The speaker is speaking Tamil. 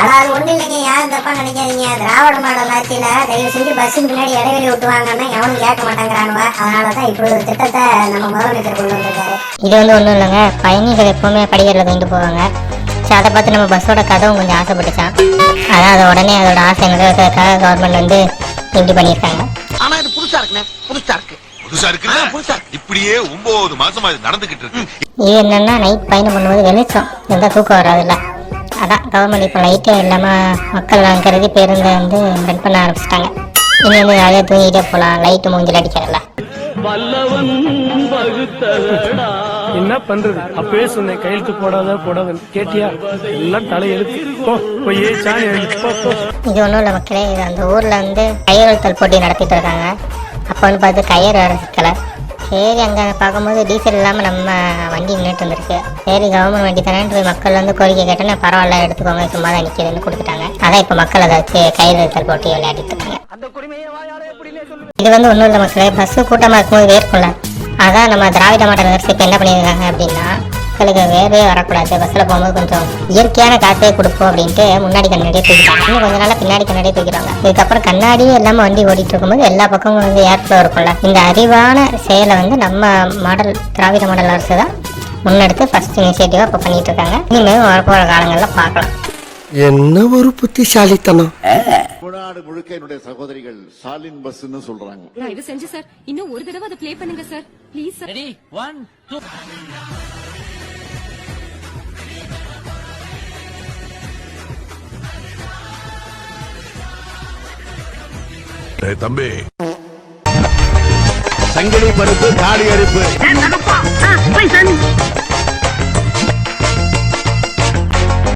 அதாவது ஒண்ணு இல்லைங்க, யாரும் தப்பா நினைக்காதீங்க. திராவிட மாடல் ஆட்சியில தயவு செஞ்சு பஸ் முன்னாடி இடைவெளி விட்டுவாங்கன்னா எவனும் கேட்க மாட்டாங்கிறானுவ. அதனாலதான் இப்படி ஒரு திட்டத்தை நம்ம முதலமைச்சர் கொண்டு வந்திருக்காரு. இது வந்து ஒன்றும் இல்லைங்க, பயணிகள் எப்பவுமே படிக்கட்டில் தூக்கிட்டு போவாங்க. சரி, அதை பார்த்து நம்ம பஸ்ஸோட கதவும் கொஞ்சம் ஆசைப்பட்டுச்சான். அதான் அதை உடனே அதோட ஆசை நிறைவேற்றதுக்காக கவர்மெண்ட் வந்து இப்படி பண்ணியிருக்காங்க. ஆனா இது புதுசா இருக்குண்ணே, புதுசா இருக்கு. இப்படியே 9 மாசமா நடந்துகிட்டு இருக்கு. இது என்னன்னா, நைட் பயணம் பண்ணும்போது வெளிச்சம் எந்த தூக்கம் வராதுல்ல. அதான் கவர்மெண்ட் இப்போ லைட்டே இல்லாமல் மக்கள் கருதி பேருந்தை வந்து ரன் பண்ண ஆரம்பிச்சிட்டாங்க. இனி வந்து நிறைய தூங்கிட்டே போகலாம், லைட்டு மூஞ்சில் அடிக்கிறல்ல. என்ன பண்றது? அப்பவே சொன்னேன் கையெழுத்து போடாத கேட்டியா? எல்லாம் தலையெழுத்து. இது ஒன்றும் இல்லை மக்களே, இது அந்த ஊரில் வந்து கையெழுத்தல் போட்டி நடத்திட்டு இருக்காங்க. அப்போ வந்து பார்த்து கயிறு வேறு சிக்கலை. சரி, அங்கே பார்க்கும்போது டீசல் இல்லாமல் நம்ம வண்டி நின்றுட்டு வந்துருக்கு. சரி, கவர்மெண்ட் வண்டி தானே போய் மக்கள் வந்து கோரிக்கை கேட்டோன்னா பரவாயில்ல எடுத்துக்கோங்க, சும்மா தான் நிற்கிதுன்னு கொடுத்துட்டாங்க. அதான் இப்போ மக்கள் அதை வச்சு கையெழுத்தல் போட்டி விளையாடிட்டு இருக்காங்க. இது வந்து ஒன்றும் இல்லை மக்களே, பஸ்ஸு கூட்டமாக இருக்கும்போது வேர்க்கும்ல. அதான் நம்ம திராவிட மாடல் அரசு இப்போ என்ன பண்ணியிருக்காங்க அப்படின்னா, மக்களுக்கு வேர்வே வரக்கூடாது, பஸ்ஸில் போகும்போது கொஞ்சம் இயற்கையான காற்றே கொடுப்போம் அப்படின்ட்டு முன்னாடி கண்ணாடியே தூக்கிட்டாங்க. இன்னும் கொஞ்ச நாள் பின்னாடி கண்ணாடியே தூக்கிடுவாங்க. இதுக்கப்புறம் கண்ணாடியே இல்லாமல் வண்டி ஓடிட்டு இருக்கும்போது எல்லா பக்கமும் வந்து ஏர்ஃப்ளோ இருக்கும்ல. இந்த அறிவான செயலை வந்து நம்ம மாடல் திராவிட மாடல் அரசு தான் முன்னெடுத்து ஃபர்ஸ்ட் இனிஷியேட்டிவாக இப்போ பண்ணிட்டு இருக்காங்க. இனிமேல் வரப்போகிற காலங்களில் பார்க்கலாம். என்ன ஒரு புத்திசாலித்தனம். தமிழ்நாடு முழுக்க என்னுடைய சகோதரிகள் ஸ்டாலின் பஸ்ன்னு சொல்றாங்க. தயவு செஞ்சு சார் இன்னும் ஒரு தடவை அதை ப்ளே பண்ணுங்க சார், ப்ளீஸ் சார். ரெடி 1 2 தம்பி, சங்கிலி பருப்பு காடி அரிப்பு